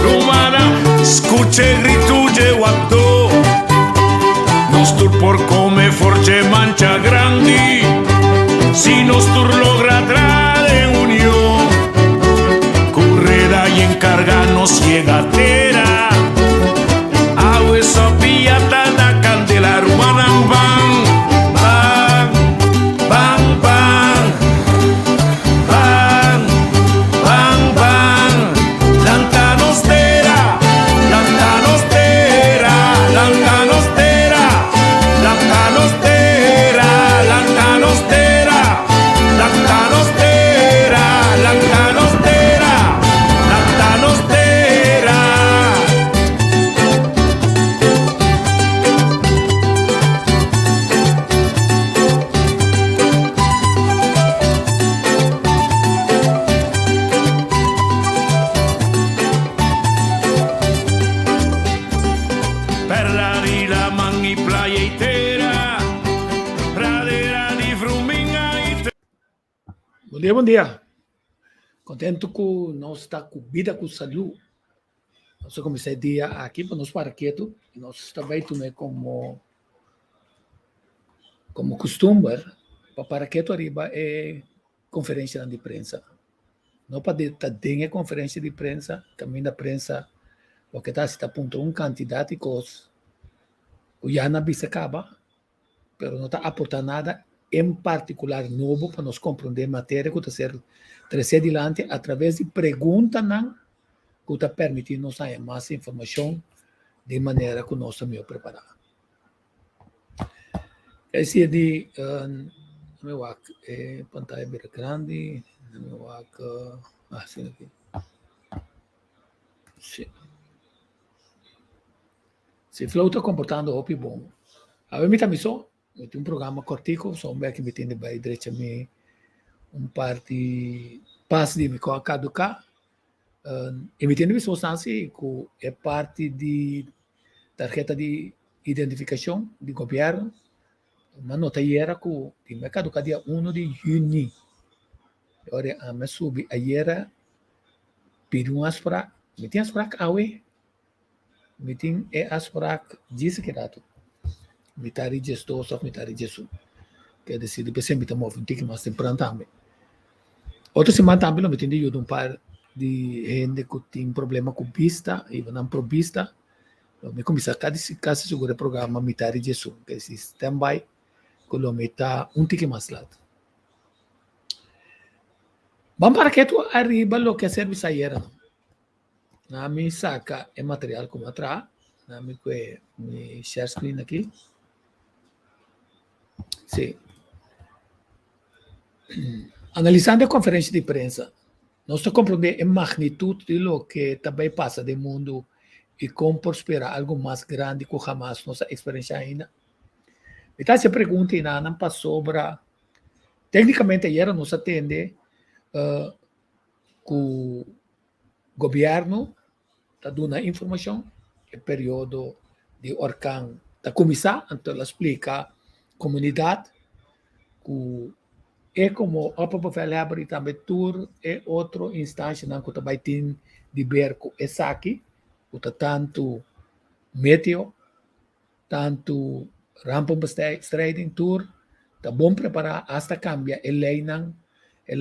rumana, escuche gritulle guató. Nostur por come force mancha grandi, si nostur logra tra de unión, correda y encarganos llegatera, a esa piata la candela rumana van, van, van, van, van, van, van, lantanostera, lantanostera, lantanostera, lantanostera, lantanostera, lantanostera, lantanostera, lantanostera. Perla di la mangi playa itera, pradera di fruminga itera. Bom dia. Contento que nós está com vida, com saúde. Nós começamos o dia aqui para nós para quieto. Nós também também como costume para quieto arriba é conferência de imprensa. Não para ter conferência de imprensa, caminho da imprensa, porque está apontando um candidato e coisas. O Jana se acaba, mas não está aportando nada em particular novo para nós compreender matéria que está ser trazer adiante através de perguntas que está permitindo nos dar mais informação de maneira que nós estamos preparados. Esse é de meu pantalla bem grande, meu sim aqui. Sim. Se flow está comportando hopi bom. A mim também só, eu tenho um programa cortico, só que me tem bem direito a mim parte passe de me caducar. E me tem visto que é parte de tarjeta de identificação de governo. Uma nota era que me caducar dia 1 de junho. Agora a me subi ayer pedi um aspra, me tem aspra awe. Me tem aspra disse que dato. Me tari gestor só me tari gestor. Que decide para sempre tomar um tique mais temprano também. Outra semana também eu me entendi um par de gente que tem problema com vista e não pro vista. Eu me comecei a cada seguro programa mitari Jesus, que é standby, que eu me tá tique mais lado. Vamos para que tu arriba lo que serve ayer. Na minha saca é material como atrás, na minha share screen aqui. Sim. Analisando a conferência de imprensa, nós compreendemos a magnitude de lo que também passa no mundo e como prosperar algo mais grande que jamais nossa experiência ainda. Então, se pergunta ainda não passou sobre, tecnicamente, ayer nós atende que o governo está dando informação, o período de orcão está começando, então ela explica a comunidade que é como a população também tour é outra instância que também tem de ver com essa aqui, que está tanto meteo, tanto rampa trading tour, está bom preparar hasta cambia a lei não, a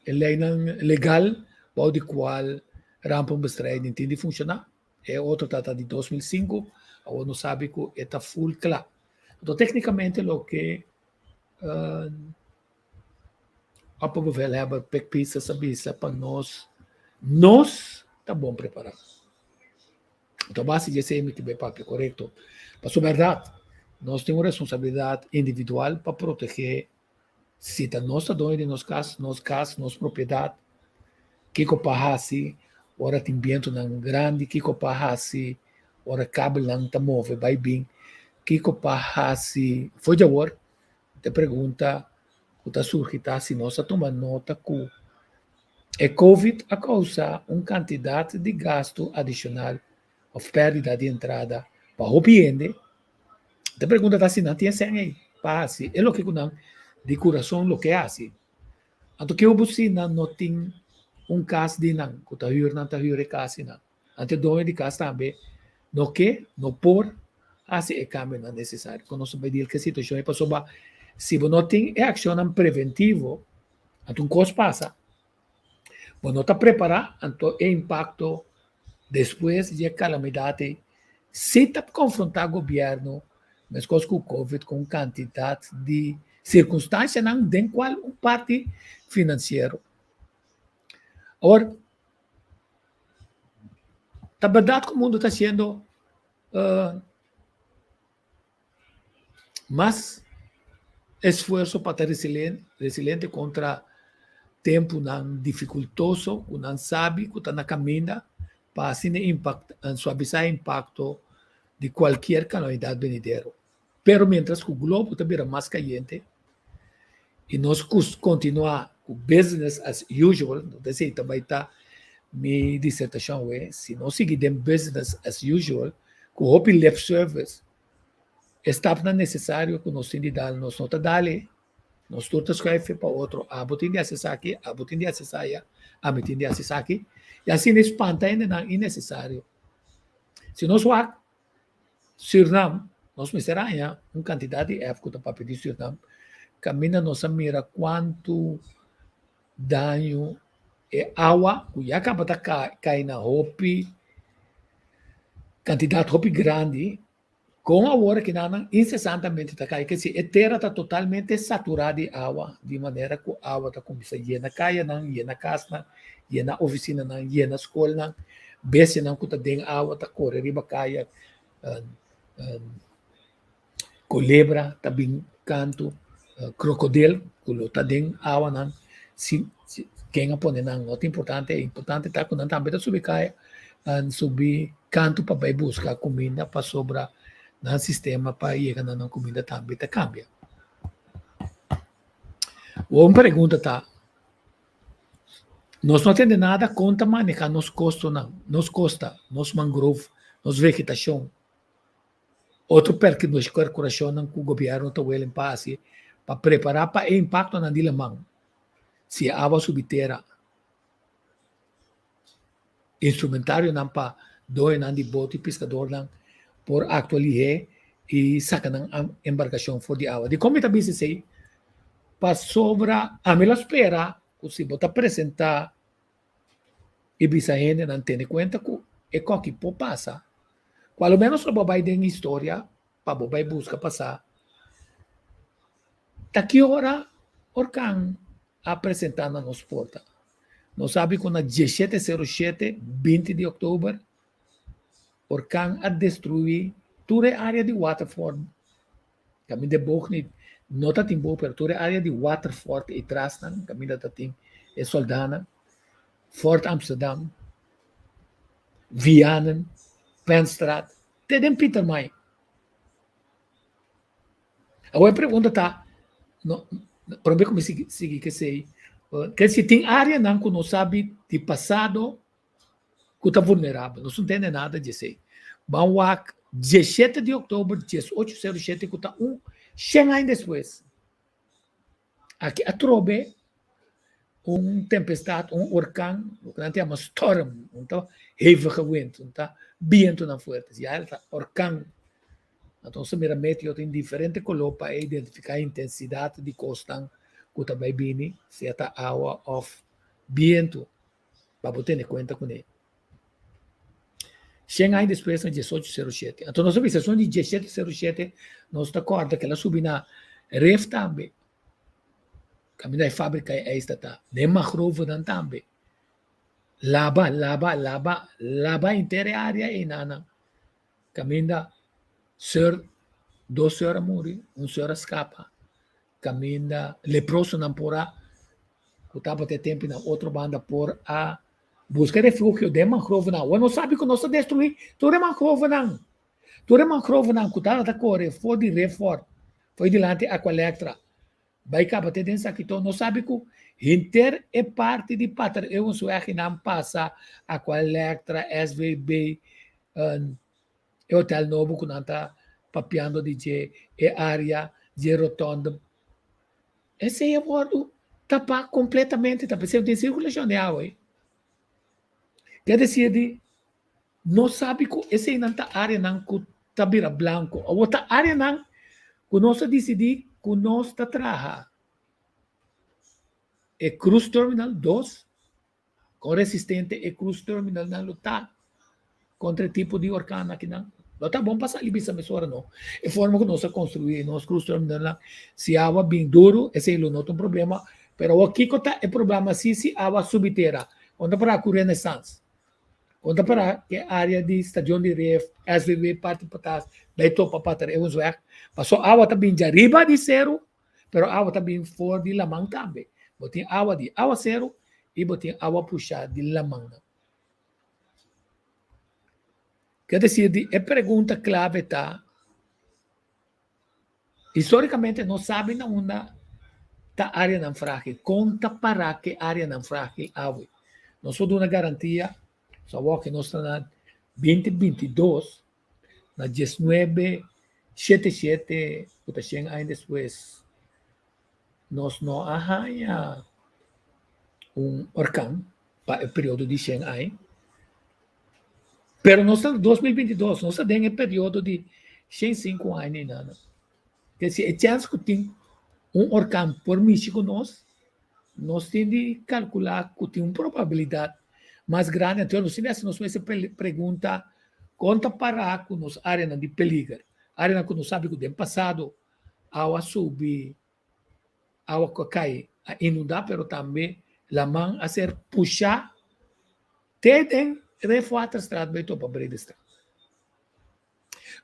lei legal, para o qual rampa trading tem de funcionar, é outro trata de 2005, ou não sabe que está full claro. Então, tecnicamente, o que a população precisa saber para nós está bom preparado. Então, basta dizer que é papel correto. Mas, na verdade, nós temos responsabilidade individual para proteger se está nossa dona, nos casos, nossa propriedade, que coparrasse, ora tem vento grande, que coparrasse, ora cabo não está móvel, vai bem, que coparrasse, foi de agora, te pergunta, que está surgindo, se nós tomamos nota que a COVID a causa quantidade de gasto adicional, ou perda de entrada para o cliente, te pergunta se não tem aí, passe, é o que não, de coração, o que hace. Ato que o busina não tem caso de não, que não tá hyur casa não. Ante dono de casa também, no que, no por, assim é cambio não necessário. Quando nós vamos que a situação é passou, se você não tem ação preventivo, então coisa passa. Você não está preparado, então é impacto depois de calamidade. Se está confrontar o governo, mas com o Covid, com quantidade de circunstâncias, não tem qual parte financeiro. Ora, a verdade que o mundo está sendo mais esforço para estar resiliente contra tempo não dificultoso, que não sabe, que está na caminha, para assim suavizar o impacto de qualquer calamidade venidera. Pero mientras que o globo está virando mais caliente, e nós continuar com business as usual, não sei se também está minha dissertação é, se nós seguirmos business as usual, com o lip service, está necessário que nós temos de dar, nós não dale, nós todos escrevemos para outro, botem de acessar aqui, botem de acessar aí, botem de acessar aqui, e assim espanta ainda não é necessário. Se nós vamos Suriname, nós miseramos uma quantidade de época para pedir Suriname, caminha nossa mira quanto dano é água, que acaba de cair na roupa, quantidade de roupa grande, com a hora que não incessantemente está caindo, que se a terra está totalmente saturada de água, de maneira que a água está começando a llenar caia, llenar casa, llenar oficina, llenar escola, bese não que está dentro água, está correndo riba caia, culebra, está bem canto, crocodilo, que está dentro água, não, quem põe não, não é importante está com também subir caia, subir canto para ir buscar comida para sobrar no sistema para chegar na comida também te cambia. Uma pergunta tá, nós não temos nada contra manejar nos custos não, nos costa, nos mangrove, nos vegetação. Outro porque nós corporação que o governo está well em paz para preparar para o impacto na dilemma. Se a água subterra, instrumentário não para dois não de bote pescador não por actualizar e sacar a embarcação fora de água. De como também se sei, para sobra, a melhor espera, se você apresentar e bisa gente não tem conta que é que pode passar. Pelo menos para vai ter história, para vai buscar passar. Daqui hora, orcan apresentar na nossa porta. Nós sabemos que na 1707, 20 de outubro, orcan a destruir toda a área de Waterford. Caminho de Bochni, não está em boa, mas toda a área de Waterford e Trastan, caminho da tem é Soldana, Fort Amsterdam, Vianen, Penstraat, tem Peter May. Agora a pergunta está, para mim como seguir que sei, que se tem área não que não sabe de passado que está vulnerável, não entende nada disso. Vamos lá, 17 de outubro, 1807, que está 100 anos depois. Aqui a trobe tempestade, huracão, o que nós chamamos storm, então, hevige vento, então, vento na forte, já está huracão. Então, se mira meteo tem diferente color para identificar a intensidade de costa que também vem, se está água ou vento, para você ter conta com ele. 100 anos depois, em 1807. Então, nós sabemos que de 1707, nós está corda que ela subiu na ref também. Caminho da fábrica é esta, nem macrovo não também. Laba inteira a área e nana. Caminho da duas senhoras morrem, uma senhora escapa. Caminho da leproso não porá, que estava até tempo na outra banda por a busca refúgio de macrovo não. Não sabe que nós destruir tudo é macrovo não. Tudo é macrovo não, que estava a correr, foi de reforço, foi delante a colectra. Vai cá bater dentro aqui, então não sabe que inter é parte de pátria. Eu não sei que não passa a colectra, SVB, Hotel Novo, que não está papiando de área de rotonda. Esse é o bordo tapa completamente, tapa sem tem circulação de água. Quer dizer, não sabe que essa área não tabira branco, a outra área não, que nós decidir que nós trabalha é Cruz Terminal 2, com resistente é Cruz Terminal não lutar contra tipo de orcana aqui não. Não tá bom passar ali bisa mesora não. É forma que nós construir nós Cruz Terminal se a água bem duro, esse não tem problema, pero aqui que tá é problema se a água subterrânea, quando para a Renaissance. Quando para que a área de estação de ref, SVB, parte para trás, daí topa para trás, é um weg. Passou a água também de arriba de zero, pero a água também fora de lamang também. Botem água de água zero e botem água puxada de lamang. Quer dizer, a pergunta clave está, historicamente não sabem onde está a área não fraca, conta para que área não fraca água. Nós somos uma garantia. Só que nós estamos na 2022, na 1977, puta 100 anos depois, nós não arranha orcão para o período de 100 anos. Pero nós estamos em 2022, nós estamos em período de 105 anos. Nada. Quer dizer, a chance que tem orcão por México, nós temos de calcular que tem uma probabilidade mais grande. Então, se nós fizemos pergunta, conta para que nos áreas de peligro, áreas que nós sabemos que no passado, a água sube, a água cai, a inundar, mas também a mão a ser puxada, tem refuata a estrada, vai para abrir a estrada.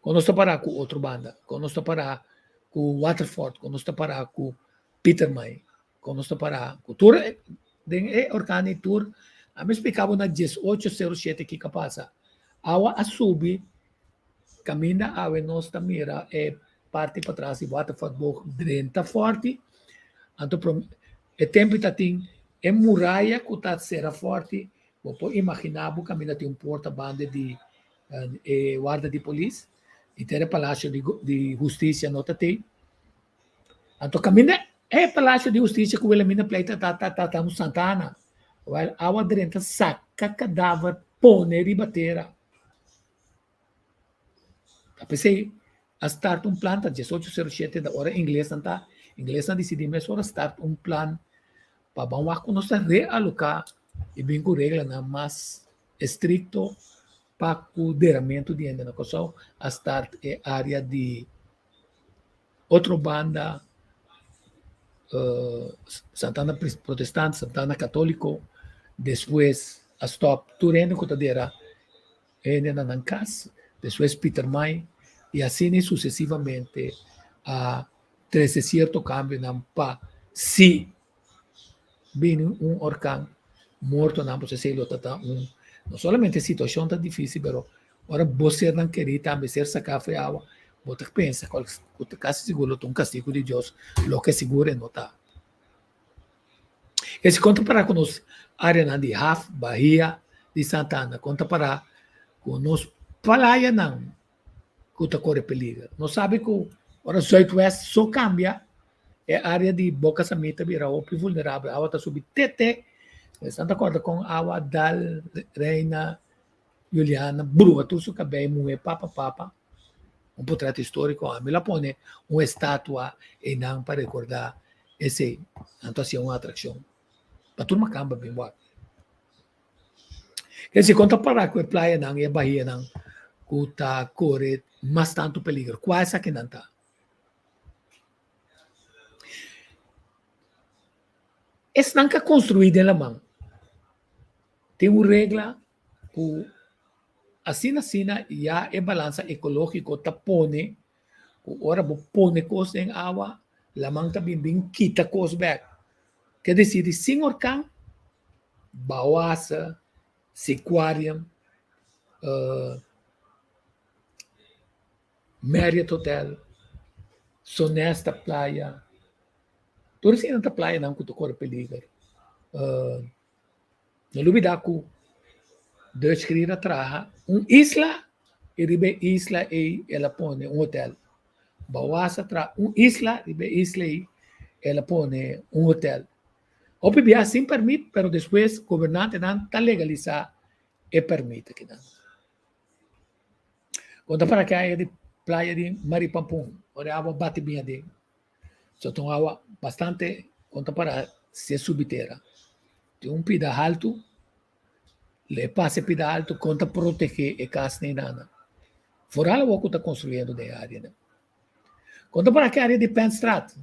Quando nós parar com outra banda, quando nós parar com Waterford, quando nós parar com Peter May, quando nós parar com Tour, tem orcane Tour. A me explicava na 1807 que passa. A água a subir, caminha a água, nós mira é parte para trás e Waterford drenta forte. Então, o tempo está tem é muralha que está será forte. Você imaginar que caminha tem porta-banda de guarda de polícia e tem o palácio de justiça não tem. Então, caminha é palácio de justiça que o elemento pleita tá no Santana. A água drenta saca cadáver, põe e batera. Pensei, a start plano, 1807 da hora inglês não decidiu, mas agora start plano para vamos que nós realocar e bem com regra mais estricto para o derramamento de ainda na coisa. A start é área de outra banda, Santana Protestante, Santana Católico. Depois, a stop, Tureno, Cotadeira, ainda na casa, depois Peter May, e assim sucessivamente, a esse certo câmbio, para se vem orcão morto, não pode ser não somente a situação está difícil, mas agora você não quer também ser sacar a água, você pensa, quase seguro, um castigo de Deus, o que seguro não está. Esse conta para com nós, área de Raf, Bahia, de Santana, conta para com nós, Palaya não, que está corre peligro. Nós sabe que agora Southwest só cambia, é área de Boca Samita, vira o vulnerável, a água está subindo, estão de acordo com a água da Reina Juliana, Brua, tudo isso cabelo, mulher, papa, um portreto histórico, a me la põe uma estátua e não para recordar esse, então assim, uma atração. Para turma camba bem boa. Quer dizer, quando para com a praia não, e a Bahia não, que está corre mais tanto peligro, quase aqui não está. Esse não é construído na mão. Tem uma regra que assim, e a balança ecológica está põe, ora põe coisas em água, a mão também quita coisas back. Quer dizer, sem orcão, bawasa, sequarium, Marriott Hotel, Sonesta Praia, tudo isso na praia não que tu corre peligro. Não olvidar que Deus queria trazer isla e ribe isla e ela põe hotel. Bawasa traz isla, ribe isla e ela põe hotel. O PBA sem permite, pero depois governante não está legalizar e permite que não. Conta para que a área de praia de Maripampum, onde a água bate bem ali. Só tem água bastante, conta para ser subterrânea. Tem pida alto, le passe pida alto, conta proteger e casa nem nada. Fora o que está construindo de área. Né? Conta para que a área de Penstraat,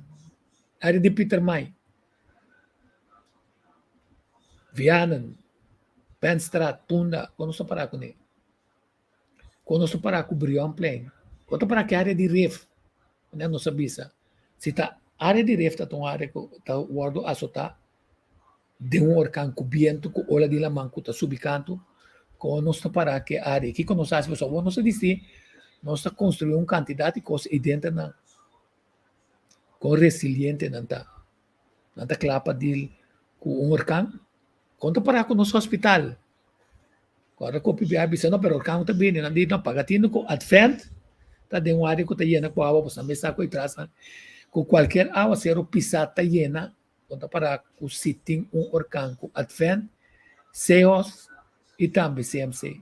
área de Peter May, Vianen, Penstraat, Punda, conosco para com ele. Conosco para com Brion Plain. Conta para que a área de Reef, não sabia. Se está área de Reef, está uma área que está guardo a soltar, de orcan coberto com ola de lamang que está subicando, conosco para que a área, que conosco as pessoas, não se diz, nós está construindo uma quantidade de coisas e dentro não, com resiliente não está clapa de com orcan, conta para com nosso hospital. Agora com o PBA bisano pero orcan também não diz não pagatino com advent, tá de uma área que está llena com água, você mesa com atrás, com qualquer água zero pisar está llena, conta para com sitting orcan com advent, CEOs e também CMC.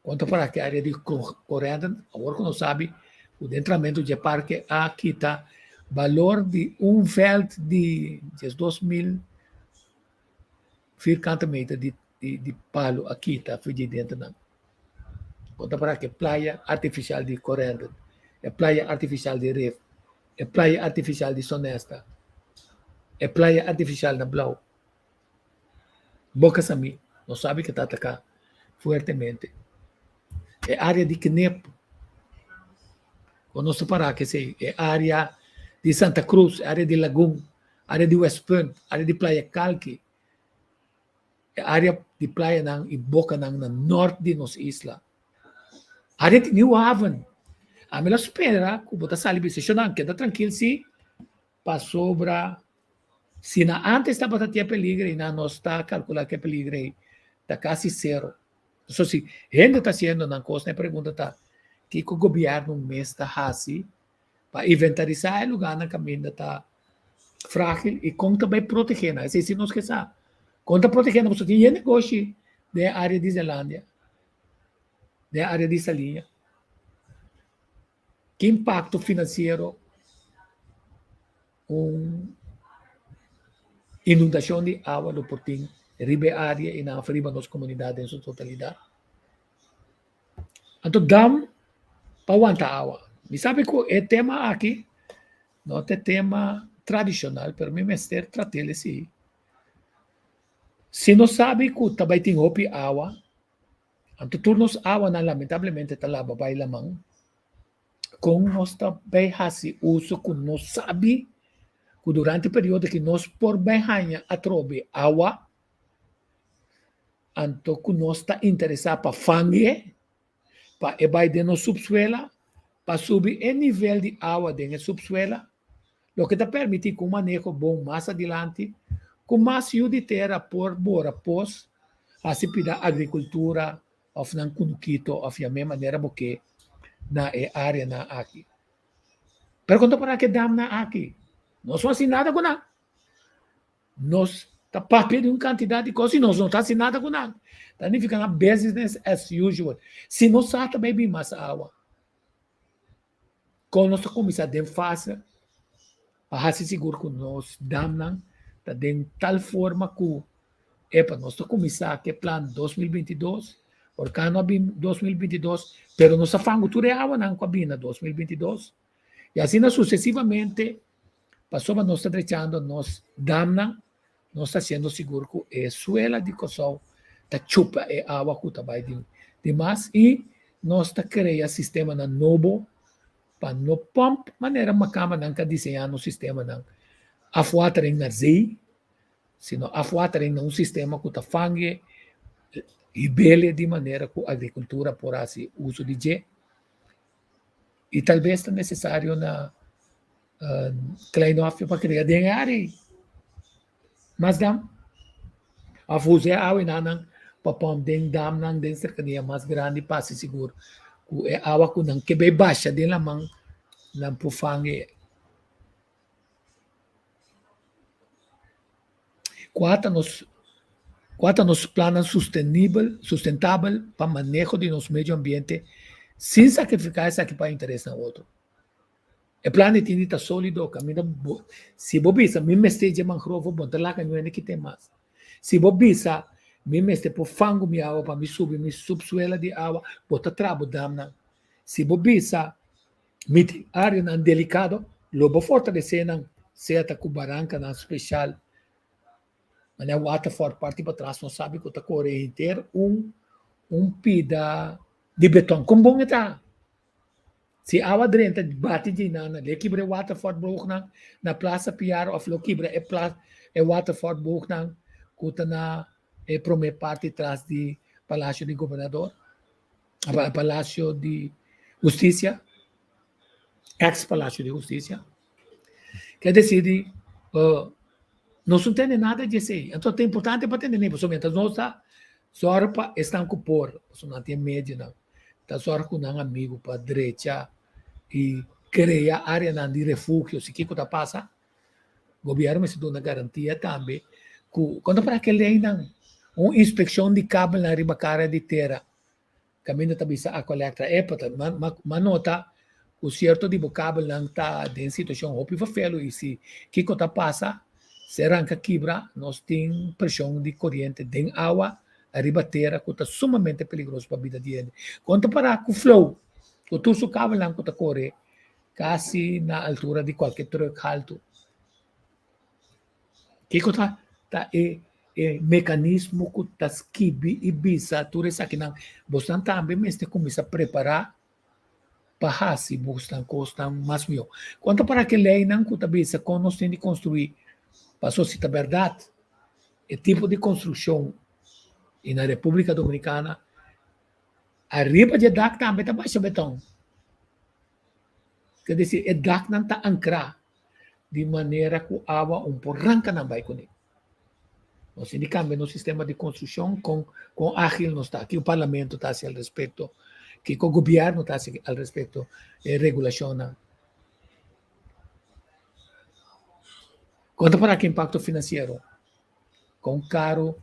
Conta para que a área de corrente, agora que não sabe, o entramento de parque aqui está valor de veld de 2.000 metros de palo aqui está feito dentro. Não. Conta para que praia artificial de corrente, é praia artificial de Reef, é praia artificial de Sonesta, é praia artificial na Blau. Boca Sami, não sabe que está atacando fortemente. É área de Knep. Conosco para que sei, é área de Santa Cruz, área de Lagum, área de West Point, área de Praia Calque, é área de praia e boca na norte de nossa isla. Área de New Haven. A melhor espera, que botar salibi, se não queda tranquilo se passou para se na antes estava a ter peligro e na nós está calculando que é peligro está quase zero. Então, se gente está sendo na costa, a pergunta está que o governo mês está assim para inventarizar o lugar na caminho está frágil e como também proteger, né? Se não esqueça, conta protegendo, você tem negócio da área de Zelândia, da área de Salinha. Que impacto financeiro inundação de água do Portinho, ribe área e na riba das comunidades em sua totalidade. Então, dam para água. E sabe que é tema aqui, não é tema tradicional, para mim, mestre, tratar esse. Se não sabe que também tem água, então, turnos água, lamentavelmente, está lá, babai lamang, com nós também fazemos uso que não sabe que durante o período que nós por bem a trobe água, então que nós está interessado para fangue, para ebai de no subsuela, para subir o nível de água dentro da subsuela, o que está permitindo que o manejo bom mais adiante, com mais de terra por bora pós, assim para a agricultura, ou não kunuquito, ou de mesma maneira porque na área na aqui. Pergunta para que dam na aqui. Nós não fazemos nada com nada. Nós está papel uma quantidade de coisas e nós não estamos fazendo nada com nada. Então, fica na business as usual. Se não sabe também bem mais água. Quando nós começamos a fazer, para ser seguro que nós damos de tal forma que nós começar a plano 2022, porque não 2022, pero nós fazemos tudo água na cabina 2022. E assim sucessivamente, passou nós está deixando, nós damos, nós está sendo seguro que a suela de coção está chupa a água que está de mais e nós está criando sistema na novo para no pump maneira macama não está desenhando o sistema não afuatering na zee, sino afuatering na sistema que está fangue e bele de maneira que a agricultura por assim uso de je e talvez é necessário na klein afje para criar dengar mas dam a fazer água na para pôr den dam nang den cercania mais grande para se seguro que é água que não que bem baixa de la mang não pufangue Quatro nos planos sustentável para manejo de nosso meio ambiente sem sacrificar essa aqui para interesse no outro. O plano tem que estar sólido, se você bisa, mesmo esteja mangrove, bota lá que não é que tem mais. Se você bisa, mesmo este por fango minha água para me subir, me subsuela de água, bota trabo damna. Se você bisa, me área não delicado, lobo fortalecer não certa cubaranca não especial. Mas o Waterford parte para trás, não sabe que está correndo inteiro pida de betão. Como bom está? Se a água drenta bate de nada, ele quebra o Waterford brook na Praça Piar, ou lo quebra é Waterford brook na que na primeira parte atrás de Palácio de Governador, Palácio de Justiça, ex-Palácio de Justiça. Quer dizer, não se entende nada disso aí. Então, é importante para entender, principalmente, nós só estão com por, não tem média, não. Está só com um amigo para a direita e criar área de refúgio, se que está passa, o governo se dá uma garantia também, quando para aquele ainda, uma inspeção de cabo na ribacara de terra, caminho também a coleta, mas nota, o certo de cabo não está em situação óbvia, e se que está passa, se arranca quebra, nós temos pressão de corrente de água, a ribateira, que está sumamente perigoso para a vida de ele. Quanto para o flow, o turso cabo não está corre, quase na altura de qualquer truck alto. Que está mecanismo que está skibi e bisa, tudo isso aqui não, você também mas começa a preparar para se você custa mais melhor. Quanto para que lei não que está bisa, quando nós temos de construir para a sociedade verdade, o tipo de construção e na República Dominicana, arriba de DAC também está baixo betão. Quer dizer, o DAC não está ancrado de maneira que a água arranca não vai com ele. Nós indicamos no sistema de construção com ágil não está. Aqui o parlamento está a respeito, que o governo está a respeito de regulação. Quanto para que impacto financeiro? Com caro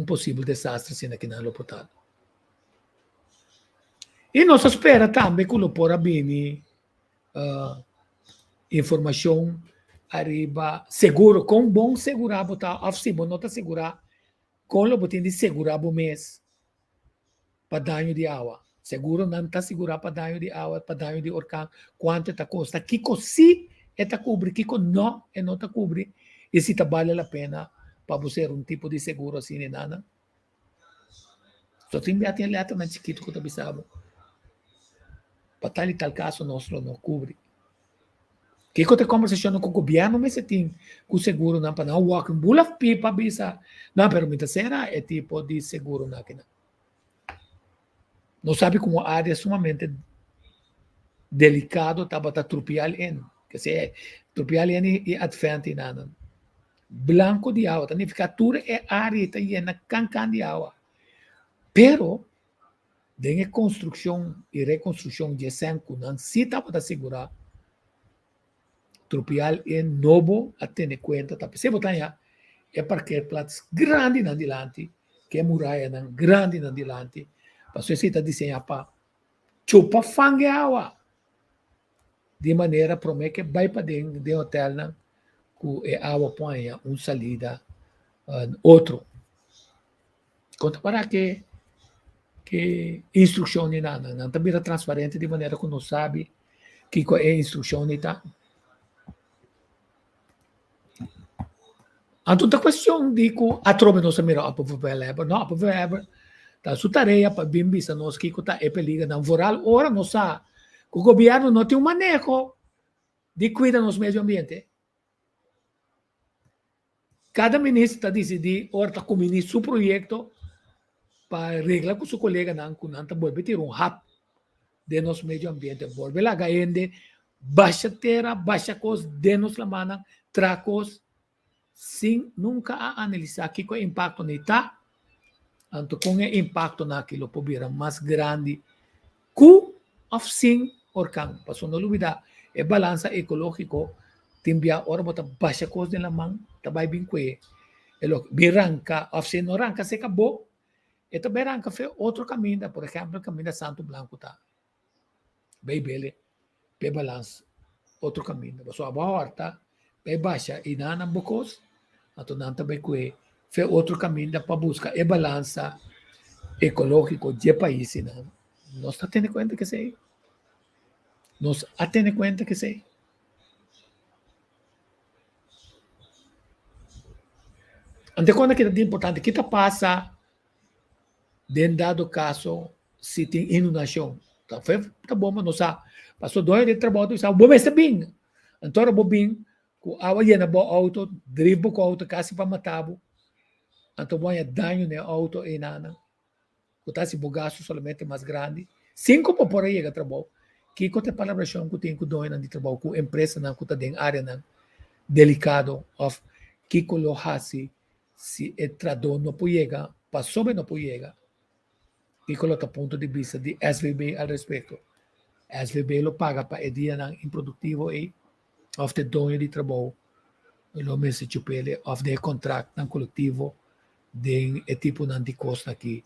possível desastre se aqui não é lopotado. E nós espera também que o por bem informação arriba seguro, com bom segurar, botar off-season, não está segurar, com o botinho de segurar o mês para dano de água. Seguro não está segurar para dano de água, para dano de orcão, quanto está custa. Kiko sim está cobre, Kiko não está cobre, e se vale a pena para você tipo de seguro assim, nem nada. Só tem que ter letra na chiquito que eu pensava. Para tal caso, nós não cobre. Que eu te conversação com o governo, mas tem o seguro não para não walking bula pipa bisa não permite será é tipo de seguro na aqui. Não sabe como a área é sumamente delicado tá bata trupial em que se trupial em e advent nada. Blanco de água, tá nificatura é área tá na cancan de água. Pero de construção e reconstrução de sanco não se tá para segurar trupial é novo a ter conta, tá? Se botar já é parqueplats grande na dilante, que é muralha grande na dilante, para você está desenhar para chupa fangue água, de maneira promete que vai para dentro de hotel na que a água põe salida outro. Conta para que instrução nem nada, não também é transparente de maneira que não sabe que é instrução nem tá. Então, a questão de que a tropa não se mira a povo tá sua tarefa para bem vista nós que está é perigo não voral ora não sabe que o governo não tem manejo de cuidar do meio ambiente. Cada ministro está decidindo ora está com seu projeto para reglar com seu colega não está volver ter hub de nosso meio ambiente volver lá gaende baixa terra baixa coisa de nos la mana tracos sem nunca analisar que o impacto não está, então com o impacto naquilo poderá mais grande que of sim orcang. Passou não olvidar, é balança ecológico timbia ora bota baixa coisa de la mão, também bem que elo biranca, of se não ranca se acabou, e também ranca foi outro caminho, por exemplo, o caminho da Santo Blanco tá. Bem bele, bem balance, outro caminho. Mas a horta, bem baixa e não bocos, então não também que foi outro caminho para buscar e balança ecológico de país, não. Nós está tendo conta que sei. Nós está tendo conta que sei. Ante quando que é importante, que passa dentro dado caso se tem inundação. Tá bom, mas não sabe. Passou 2 horas de trabalho, e sabe, bom, mas está bem. Então, era bem, com a água llena, o auto, drible com o auto, quase para matar. Então, vai dano no auto e nada. Que se gasto somente mais grande. 5 por aí que trabalho. Que com a palavra que tem que doar de trabalho, com empresa não que tem área não delicado, of que colocasse se o trador não pode passou bem não pode e coloca ponto de vista de SVB al respeito. SVB lo paga para o dia não improdutivo e of the dono de trabalho, lo messe chupele of the contract não coletivo de tipo de costa aqui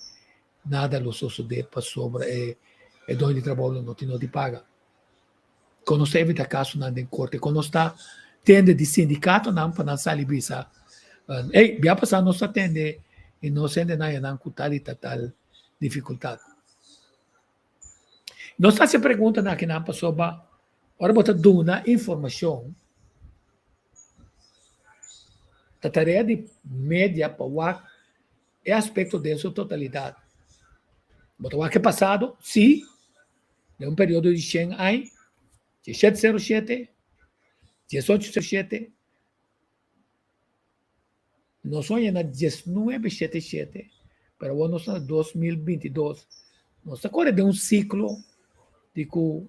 nada lo sucede para sobre e dono de trabalho não te paga. Quando você evita caso não de corte, quando está tende de sindicato não para não sair bisa. Ei, já passar não atende e não sente nada não com tal dificuldade. Nós está se pergunta na que não passou ba, ora bota duna informação. A tarefa de média para o é aspecto de sua totalidade. Bota o que passado, sim, de um período de 100 anos, 1707, 1807, nós somos na 1977, mas nós estamos em 2022. Nós estamos de um ciclo de que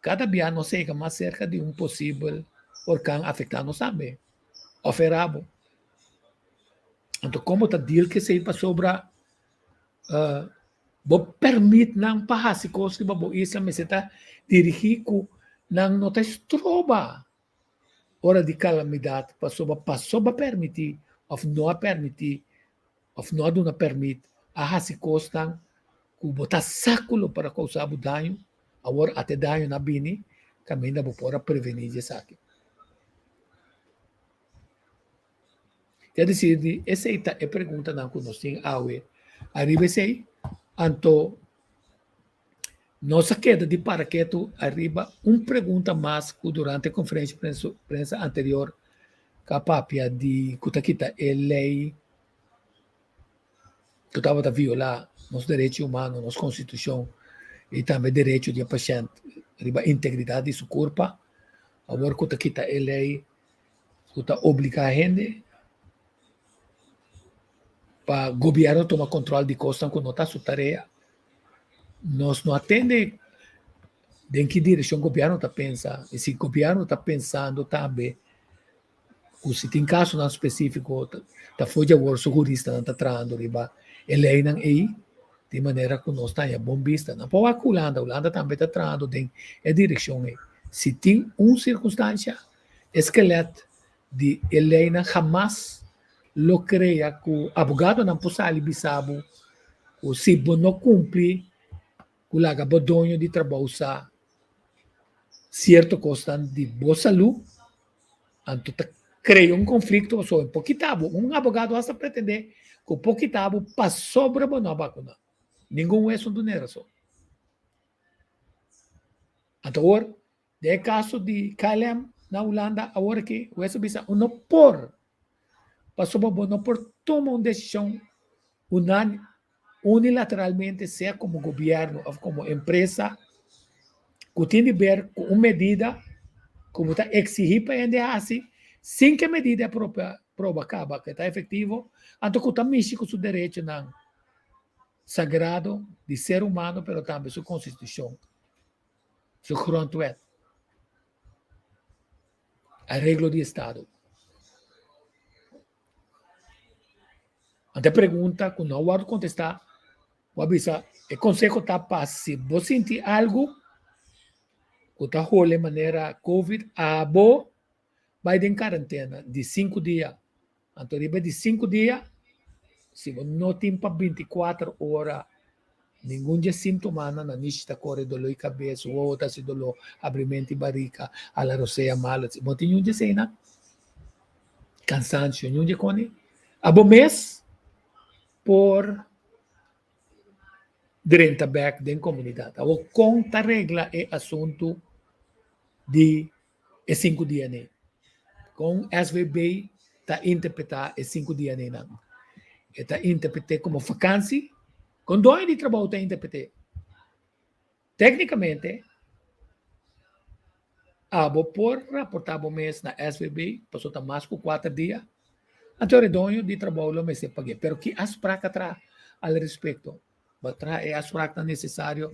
cada dia nós chega mais cerca de um possível orcão afetando também, oferabo. Então, como está dito que se sobre permite não para as coisas que isso me está dirigido não nota estroba hora de calamidade passou para permitir ou não permitir ou não permite a as coisas que botar saculo para causar dano agora até dano na bini caminho para prevenir isso aqui. Quer dizer, essa é a pergunta que nós temos arriba sei, então nossa queda de paraquedo arriba pergunta mais que durante a conferência de prensa anterior capapia de Kutaquita é lei que estava a violar nos direitos humanos, nossa Constituição e também direito do paciente, arriba integridade de seu corpo, agora Kutaquita é lei que obriga a gente para o governo tomar controle de costas quando está sua tarefa. Nós não atende em que direção o governo está pensando. E se o governo está pensando também, ou se tem caso não específico, está fora o segurista não está trazendo, ele aí não é de maneira que nós estamos bom vista. Não pode a Holanda também está trazendo em direção. Se tem circunstância, esqueleto de ele não jamás lo crea que o advogado não pode sair bisabo, ou se não cumpre o laga bodonho de trabalho certo custa de boa saúde, então cria conflito só em pouquitabo. Advogado hasta pretender que o pouquitabo passou sobre a boa vacuna. Nenhum é um dinheiro só. Então, de caso de KLM na Holanda, agora que o SBC não por passou para não por tomar uma decisão unilateralmente, seja como governo ou como empresa, que tem a ver com uma medida como está exigir para ele assim, sem que a medida prova acaba, que está efetivo, então que está mexendo com o seu direito não, sagrado de ser humano, mas também sua Constituição, sua Grundwet, a regra do Estado. Então, pergunta que não vou contestar, vou avisar, o conselho está para se você sentir algo que está rolando de maneira COVID, vai em quarentena de 5 dias. Então, de 5 dias, se você não tem para 24 horas, nenhum dia sintoma na nista corre dolor de cabeça, ou outra se dolor, abrimento de barriga, a la roceia mala, se você não dia cena, cansancio, não dia cone, abo mês por 30 back da comunidade. A conta regra é assunto de 5 dias, né? Com SVB, está interpretar 5 dias, né? Está interpretar como vacância, com 2 de trabalho está interpretar. Tecnicamente, abo por reportar o mês na SVB, passou a mais por 4 dias, então redonho de trabalho me se pague. Pero que as práticas tra al respeito, é as práticas necessário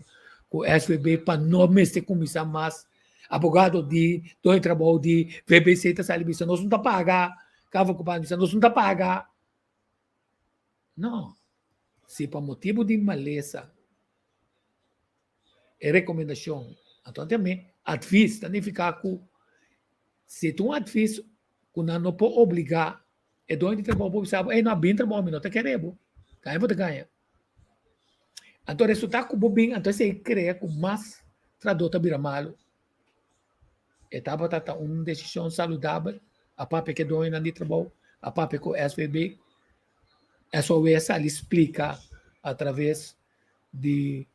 que o SVB para não me se começar mais abogado de do trabalho de VBC está saindo, nós não está paga, cava ocupado, nós não está paga. Não. Se por motivo de maleza é recomendação, então também advice, significa que se tu advice, que não pode obrigar, é dono de trabalho, sabe, não bem trabalho, não te queremos, ganha, você ganha. Então, o resultado que bem, então você cria que mais tradutor vira malo. Etapa tá uma decisão saudável, a papai que dono de trabalho, a papai com SVB, SOS, ele explica através de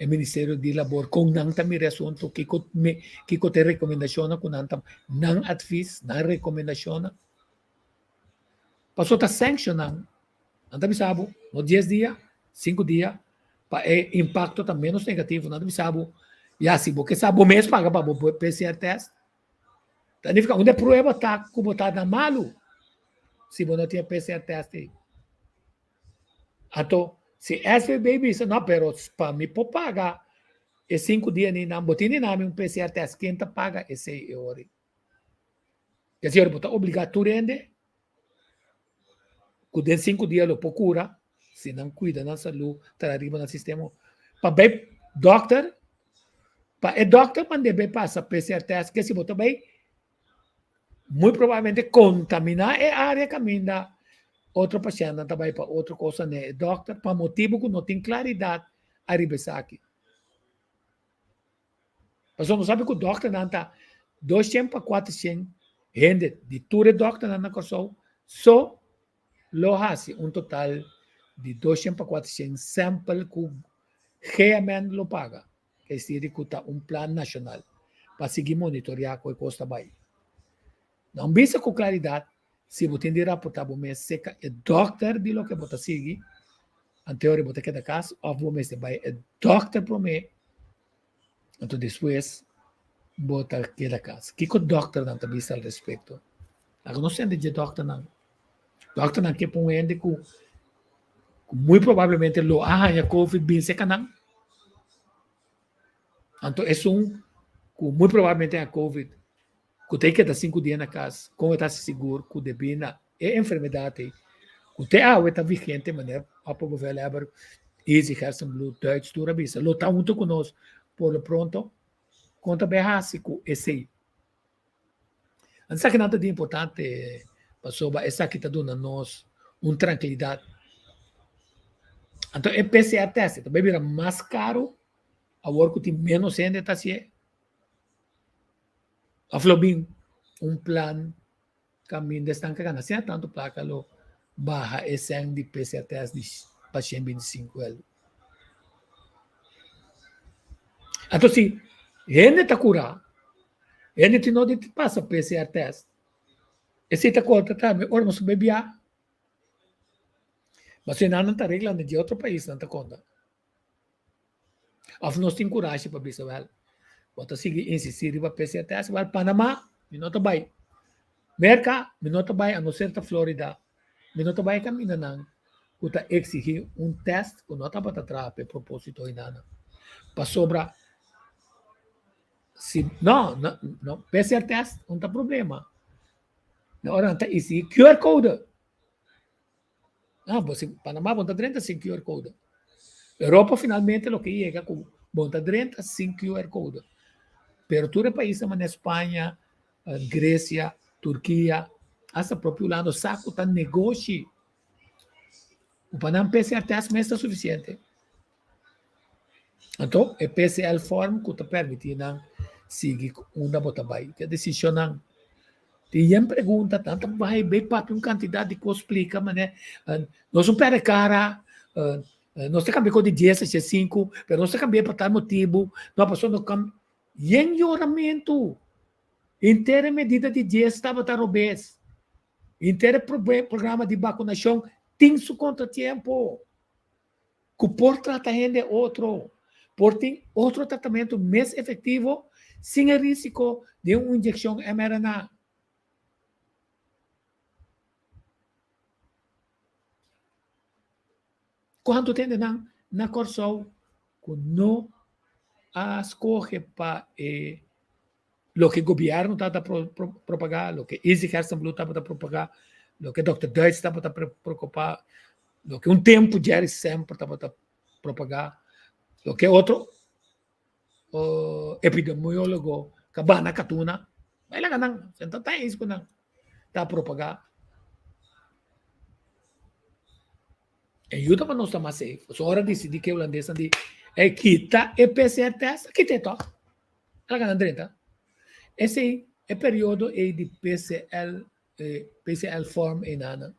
o Ministério de Labor com não também assunto que te recomendação com não advice, não recomendação. Passou a sancionar, não sabe, no 10 dias, 5 dias, para impacto também menos negativo, não sabe. E assim, porque sabe o mês paga para o PCR test. Significa, onde a prova está como está na malo, se você não tem PCR test. Então, se SVB diz, não, pero para mim pode pagar, e 5 dias nem não, botem nem um PCR test, quem está paga é 6 euros. Quer dizer, você obrigatoriamente, que 5 dias lo procura, se não cuida da saúde, está arriba no sistema. Para bem, doctor, para o doctor, quando ele passa PCR test, que se você bem, muito provavelmente contaminar a área que caminha outro paciente também para outra coisa, né? Doctor, para motivo que não tem claridade, arriba aqui. Mas não sabe que o doctor não está 200 para 400 gente de tudo doctor não está só lo hace total de 200 para 400 sample que realmente lo paga. Que se executa plano nacional para seguir monitorear qual costa vai. Não visa com claridade, se você tem rapportar o mês seca, é doctor de lo que você segue, anterior você quer da casa, ou o mês vai, é doctor para mim, então depois, você quer da casa. Que o doctor não tem visto ao respeito? Não sei de doctor não. Doctor não quer pôr que muito provavelmente lo arranha COVID bem seca não. Então, é que muito provavelmente é a COVID. Que tem que estar 5 dias na casa, como está seguro, que debina é enfermidade, que tem água está vigente, mas a pouco vai levar easy Herzenblut, Deutsch, tudo isso. Lo está junto conosco, por lo pronto, conta bem rápido, esse. Antes que nada de importante, passou, essa aqui está dando a nós tranquilidade. Então, é PCR teste, também vira mais caro, agora que tem menos gente, está assim. A Flobin, plan caminho de estanque que não tanto placa lo baja esse de PCR test de paciente 25 ele. Então, se gente está curado, gente não passa PCR test, e se está contra também, ora não se bebia. Mas se não está reglando de outro país, não está conta. Of nós temos coragem para ver isso, Bota seguir insistir para PCR test, vai Panamá, minuto vai. Merca, minuto vai a não ser da Flórida, minuto vai caminhar não. Kuta exigir teste que não está para trás, para propósito e nada. Para sobra, se não, PCR test não tem problema. Na hora está exigir QR code. Você Panamá bota 30 sem QR code. Europa finalmente o que chega com bota 30 sem QR code. Pero todo país como na Espanha, Grécia, Turquia, hasta próprio lado, saco tá negócio. O Panam PCR test não é suficiente. Então, o PCL form que te permite não seguir uma botabai. Que a decisão não. Tem pergunta, tanto vai bem para uma quantidade de coisa explica, mas né, nós não perde cara, nós cambiamos de 10 a 5, mas nós cambiamos por tal motivo, nós passamos no campo. E em melhoramento, inteira medida de 10 estava a robês. Inteiro programa de vacunação tem seu contratempo. Que por tratamento é outro. Por tem outro tratamento mais efetivo, sem risco de uma injeção mRNA. Quando tem na Corsol, que não escolhe para o que o governo está a propagar, o que Easy Blue está a propagar, o que o Dr. Deutsch está a preocupar, o que tempo Jerry sempre está a propagar, o que outro epidemiólogo, Cabana Catuna, vai lá ganang, então tá isso que não está a propagar. Ajuda para nós estar mais safe. Se a hora decidir que o holandês é quita e PCR test, quita então. Ela ganha 30. Esse é o período de PCL form em Nana.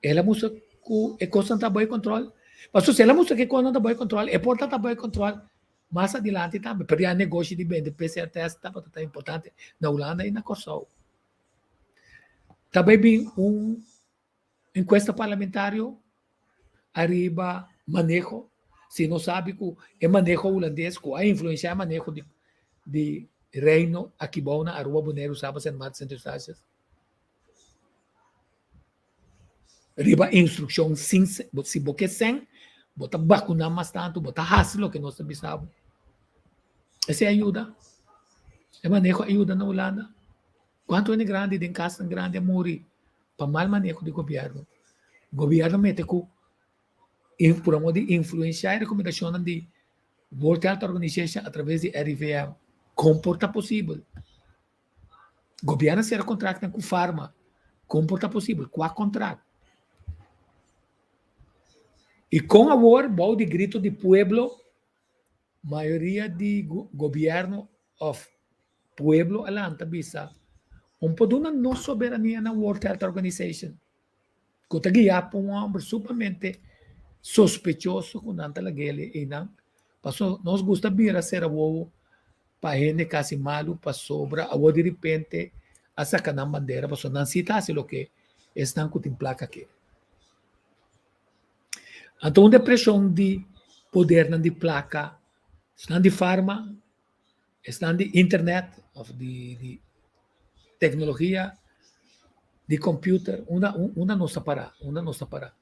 Ela musa que é constante boy control. Mas se ela musa que é constante boy control, é porta boy control. Mais adiante também, para o negócio de bem de PCR test está importante na Holanda e na Corsol. Também vi encuesta parlamentário arriba manejo, se não sabe que é manejo holandês, que a influência é manejo de reino aqui bom na Aruba Boneiro, sabe, em mais centro-estácias. Arriba instrução sim, se você sem, bota vacunar mais tanto, bota haslo que nós sabemos. Essa ajuda. É manejo ajuda na Holanda. Quanto é grande, de casa grande, morre. Para mal manejo do governo. O governo mete com por amor de influenciar a recomendação de World Health Organization através de RVM. Comporta possível. O governo será contrato com farma. Comporta possível. Qual contrato? E com amor, bom de grito de pueblo, maioria de governo of pueblo alanta bisa poduna no soberania na World Health Organization. Que está guiado por um homem supostamente sospechoso com tanta lagele e não. Passou, nós gosta de vir ser o para gente quase malo, para sobra, a de repente, a sacar na bandeira, passou não citasse o que estão com placa aqui. Então, depressão de poder de placa, estão de farma, estão de internet, de tecnologia, de computer, uma nossa para.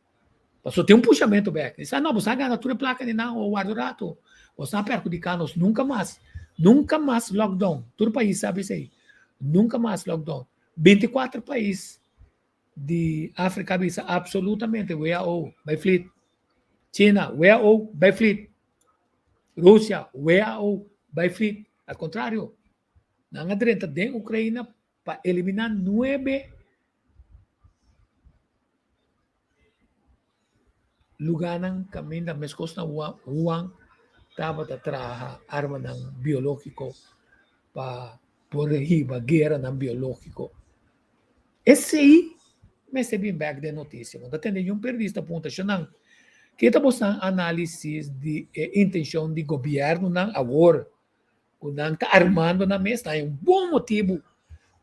Passou tem puxamento back. Diz, não, você ganha tua placa de não, ou guarda-rato. Você não perjudicar-nos nunca mais lockdown. Todo país sabe isso aí. Nunca mais lockdown. 24 países de África bisa absolutamente WHO by fleet. China, WHO by fleet. Rússia, WHO by fleet. Ao contrário, não adianta dentro da Ucrânia para eliminar 9 luganan kami na meskos na uang dapat atraha arma ng biologiko pa porhiba guerra ng biologiko. Esse aí, mas é bem back de notícia. Quando tem um periodista aponta siya nang kita po sa analisis de intenção de governo ng awar kung nang armando na mes na yung bom motivo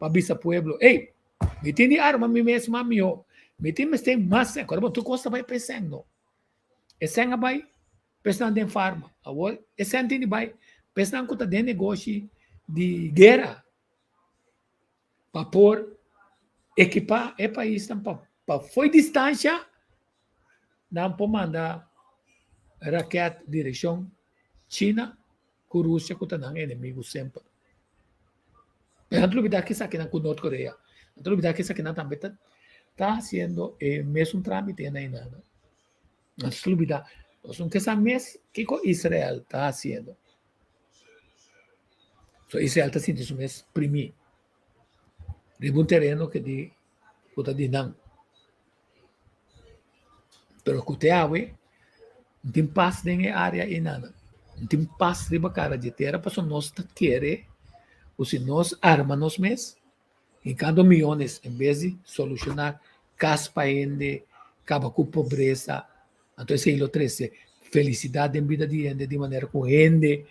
para bisa pueblo. Ei, mitin ni arma mi mes mamiyo. Mitin mes tem mas agora bom tu costa vai pensando. Essa nga bay, pesnan din farma. Awol, essa din bay, pesnan ko ta din negócio de guerra. Para por equipar e país para foi distância não manda raquete direção China, com Rússia, que está inimigo sempre. Mas não olvidar que isso aqui com Norte Coreia. Não olvidar que isso aqui também está fazendo mesmo trâmite na nada. Não se olvidar. Nós que essa mês que Israel está fazendo. So Israel está sendo isso mês primeiro. un terreno que di nan. Pero que te ave, não tem paz em área inana. Não tem paz riba cara de terra, para nós querer, ou se nós armamos mes, em cada milhões, em vez de solucionar caspa ende, acaba com pobreza. Então, esse é o 13, felicidade em vida de ende, de maneira que o ende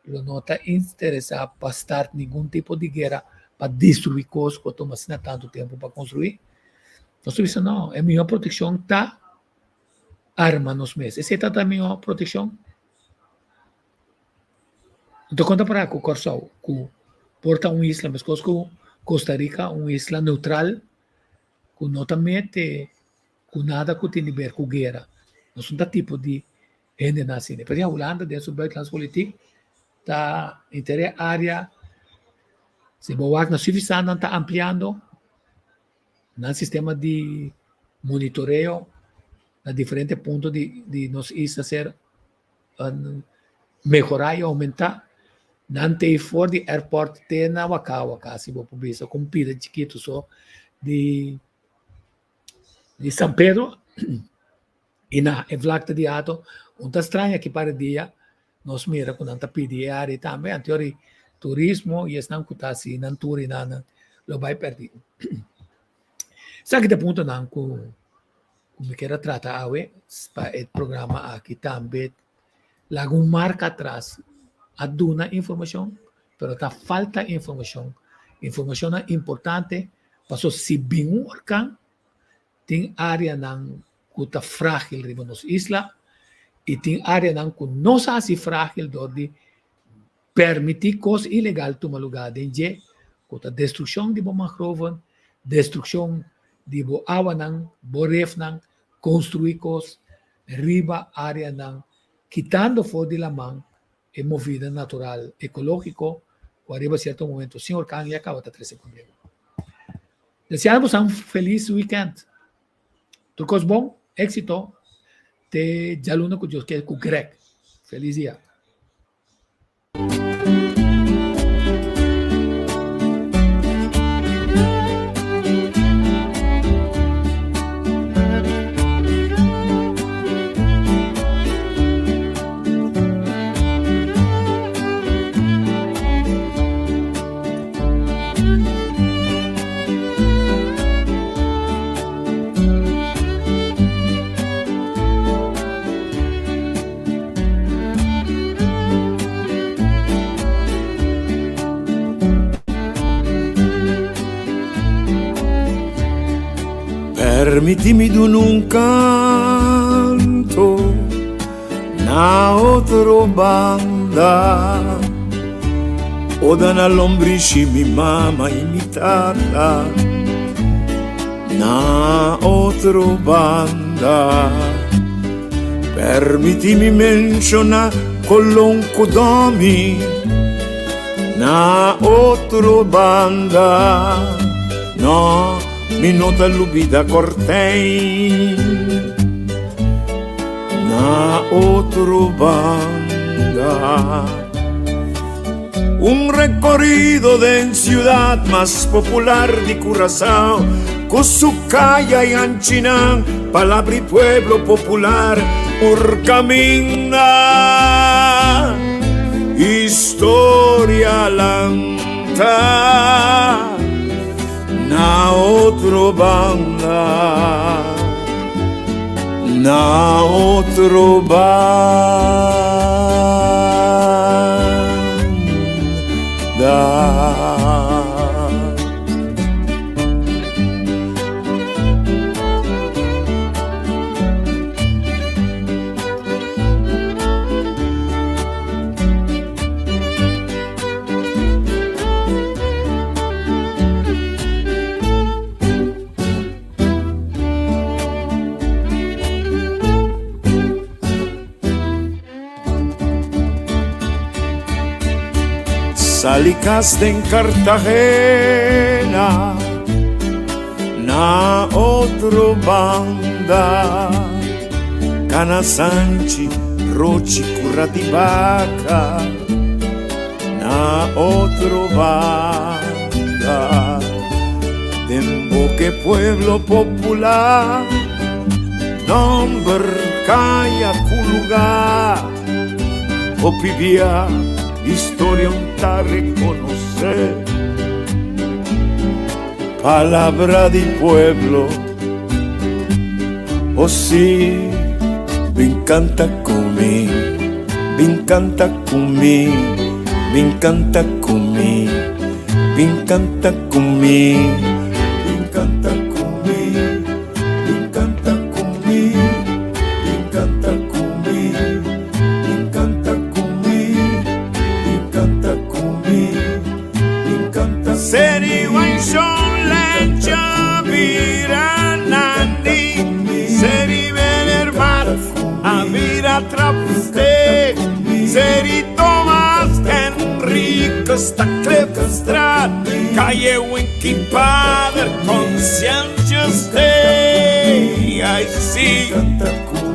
não está interessado para estar nenhum tipo de guerra, para destruir coisas que toma tanto tempo para construir. Nós dizemos, não, é melhor proteção tá arma nos meses. Essa é a melhor proteção. Então, conta para o Corsau, que porta isla, mas coisa que Costa Rica, isla neutral, que não também tem nada que tem a ver com guerra. Não são da tipo de gente nascida. Por exemplo, a Holanda, dentro do buitenlandspolitiek, está em toda área, se boa na suficiência, está ampliando no sistema de monitoreio a diferentes pontos de nos islas ser melhorar e aumentar. Nante for the airport te na waka se vou publicar com pida chiquito só de São Pedro e na vlakte de ato onta estranha que para dia nos mira com tanta PDR também a teoria turismo e não cutasi nan turi nan lo vai perdi. Sabe que ponto não como quer tratar awe para o programa aqui também lagun marca atrás aduna informação, pero tá falta informação. Informação é importante, passo se bem orkan, tem área não que tá frágil riba nos isla e tem área não que não sa si frágil de permitir coisas ilegal toma lugar denje, que tá destruição de mangroven, destruição de água não, boref não, construir coisas riba área não, quitando fora de la mão é movida natural, ecológico, que arriba a certo momento, sem orcán e acaba de 13 comigo. Deseamos um feliz weekend. Tudo bom, éxito. Te jaluna com Deus que é com Greg. Feliz dia. Permitimi d'un un canto na otro banda o da na lombrici mi mama imitata na otro banda. Permitimi menziona colonco domi na otro banda. No, mi nota lubida cortei na otro banda. Un recorrido de ciudad más popular de Curazao, con su calle y Anchinán, palabra y pueblo popular, por camina historia lanta. Na otro banda, na otro banda. Salicaste en Cartagena, na otro banda, Canasanchi, Rochi, Currativaca, na otro banda. que pueblo popular, nombre calla cu lugar, o pibia historia un ta reconocer, palabra di pueblo, oh sí, me encanta comer, me encanta comer, me encanta comer, me encanta comer, me encanta comer, me encanta comer, me encanta comer, me encanta comer, me encanta comer, me encanta seri wanshon lecha viranandi seri venermat avira trapste seri Thomas Enrico Stacklefstrat calle Winky Padre Conscientia Stay I see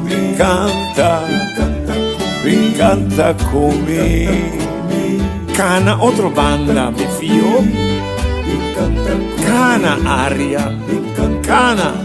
me encanta comer Cana otro banda mi figlio Cana aria Cana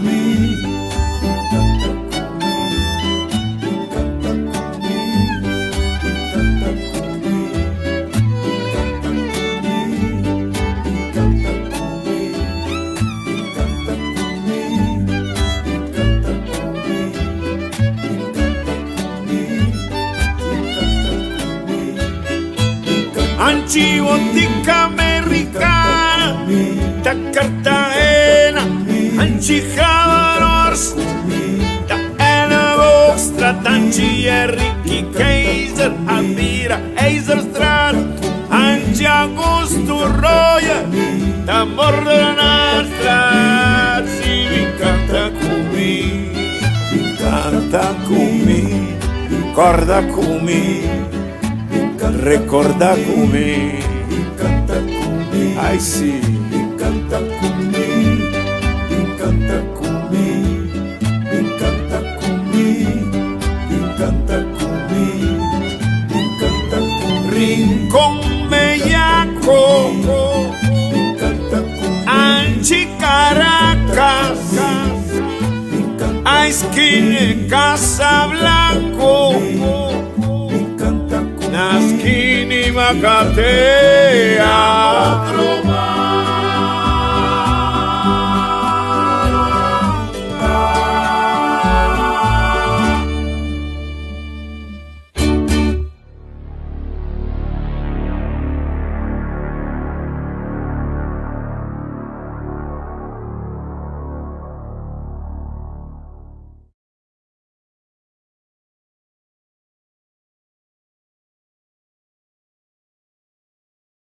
Anchibotica americana, da Cartagena, Anchijadors, da Ena Vostra, Tanchi Enrique Kaiser, Adira, Eiserstraat, Anchi Augusto Roya, da Mordanastra, si mi canta cumi, corda cumi. Recorda come ai sì canta come canta come canta come canta come canta come rincon meyaco canta come Anchi Caracas ai skin Casablanco Naskini Makatea